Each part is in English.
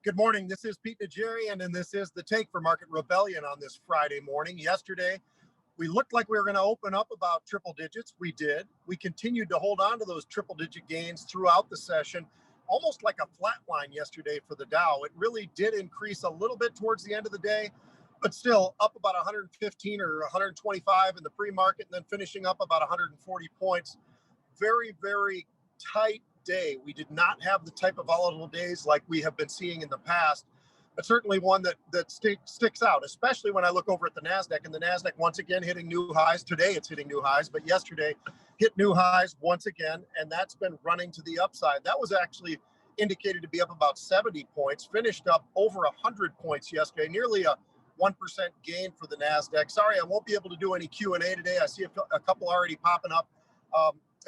Good morning. This is Pete Najarian, and this is the Take for Market Rebellion on this Friday morning. Yesterday, we looked like we were going to open up about triple digits. We did. We continued to hold on to those triple digit gains throughout the session, almost like a flat line yesterday for the Dow. It really did increase a little bit towards the end of the day, but still up about 115 or 125 in the pre-market, and then finishing up about 140 points. Very, very tight day. We did not have the type of volatile days like we have been seeing in the past, but certainly one that sticks out, especially when I look over at the NASDAQ, and the NASDAQ once again hitting new highs. Today it's hitting new highs, but yesterday hit new highs once again, and that's been running to the upside. That was actually indicated to be up about 70 points, finished up over 100 points yesterday, nearly a 1% gain for the NASDAQ. Sorry, I won't be able to do any Q&A today. I see a couple already popping up.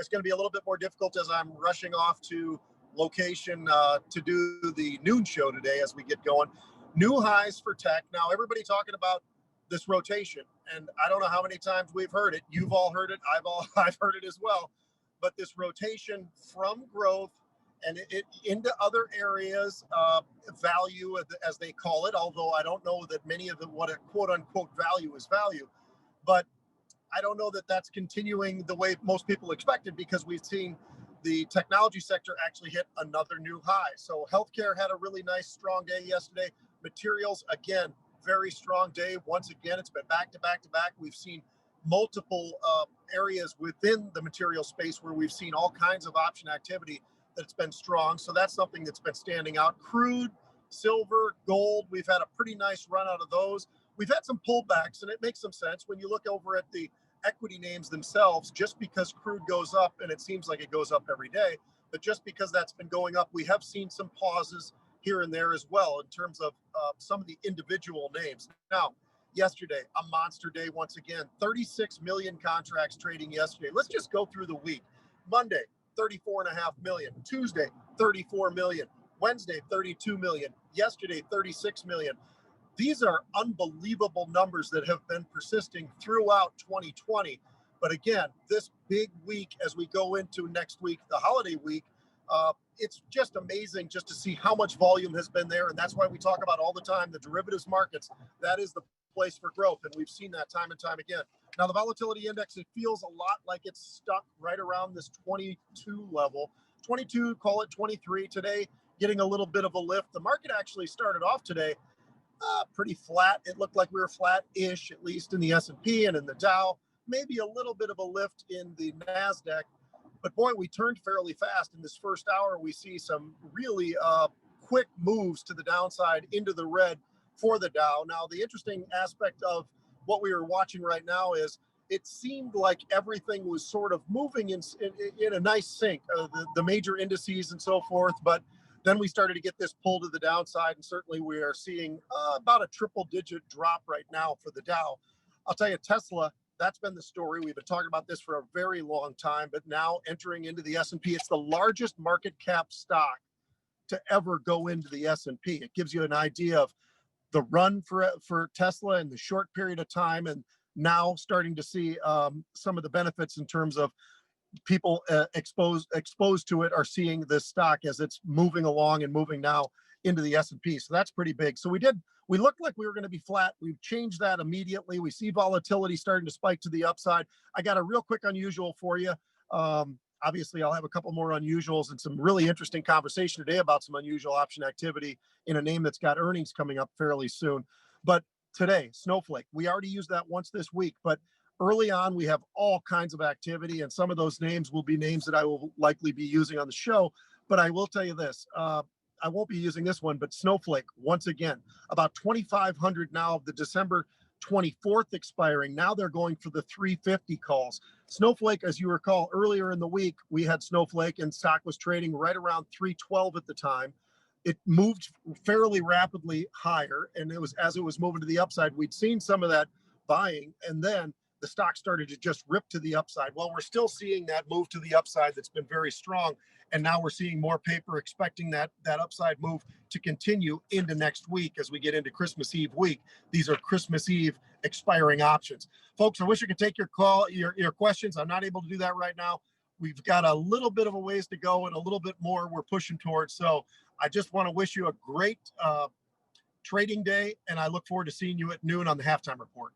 It's going to be a little bit more difficult as I'm rushing off to location to do the noon show today as we get going. New highs for tech. Now, everybody talking about this rotation, and I don't know how many times we've heard it. You've all heard it. I've heard it as well. But this rotation from growth and it into other areas, value as they call it, although I don't know that many of what a quote unquote value is value. But I don't know that that's continuing the way most people expected, because we've seen the technology sector actually hit another new high. So healthcare had a really nice, strong day yesterday. Materials, again, very strong day. Once again, it's been back to back to back. We've seen multiple areas within the material space where we've seen all kinds of option activity that's been strong. So that's something that's been standing out. Crude, silver, gold, we've had a pretty nice run out of those. We've had some pullbacks, and it makes some sense when you look over at the equity names themselves. Just because crude goes up, and it seems like it goes up every day, but just because that's been going up, we have seen some pauses here and there as well in terms of some of the individual names. Now, yesterday, a monster day once again, 36 million contracts trading yesterday. Let's just go through the week. Monday, 34.5 million. Tuesday, 34 million. Wednesday, 32 million. Yesterday, 36 million. These are unbelievable numbers that have been persisting throughout 2020. But again, this big week as we go into next week, the holiday week, it's just amazing just to see how much volume has been there. And that's why we talk about all the time, the derivatives markets, that is the place for growth. And we've seen that time and time again. Now, the volatility index, it feels a lot like it's stuck right around this 22 level. 22, call it 23 today, getting a little bit of a lift. The market actually started off today pretty flat. It looked like we were flat-ish, at least in the S&P and in the Dow. Maybe a little bit of a lift in the NASDAQ. But boy, we turned fairly fast. In this first hour, we see some really quick moves to the downside into the red for the Dow. Now, the interesting aspect of what we were watching right now is it seemed like everything was sort of moving in a nice sync, the major indices and so forth. But then we started to get this pull to the downside, and certainly we are seeing about a triple-digit drop right now for the Dow. I'll tell you, Tesla, that's been the story. We've been talking about this for a very long time, but now entering into the S&P, it's the largest market cap stock to ever go into the S&P. It gives you an idea of the run for Tesla in the short period of time, and now starting to see some of the benefits in terms of people exposed to it are seeing this stock as it's moving along and moving now into the S&P. So that's pretty big. So we looked like we were going to be flat. We've changed that immediately. We see volatility starting to spike to the upside. I got a real quick unusual for you. Obviously, I'll have a couple more unusuals and some really interesting conversation today about some unusual option activity in a name that's got earnings coming up fairly soon. But today, Snowflake, we already used that once this week, but early on, we have all kinds of activity, and some of those names will be names that I will likely be using on the show. But I will tell you this, I won't be using this one, but Snowflake, once again, about 2,500 now of the December 24th expiring. Now they're going for the 350 calls. Snowflake, as you recall, earlier in the week, we had Snowflake and stock was trading right around 312 at the time. It moved fairly rapidly higher, and it was as it was moving to the upside, we'd seen some of that buying, and then the stock started to just rip to the upside. Well, we're still seeing that move to the upside that's been very strong. And now we're seeing more paper expecting that upside move to continue into next week as we get into Christmas Eve week. These are Christmas Eve expiring options. Folks, I wish I could take your questions. I'm not able to do that right now. we've got a little bit of a ways to go and a little bit more we're pushing towards. So I just want to wish you a great trading day, and I look forward to seeing you at noon on the halftime report.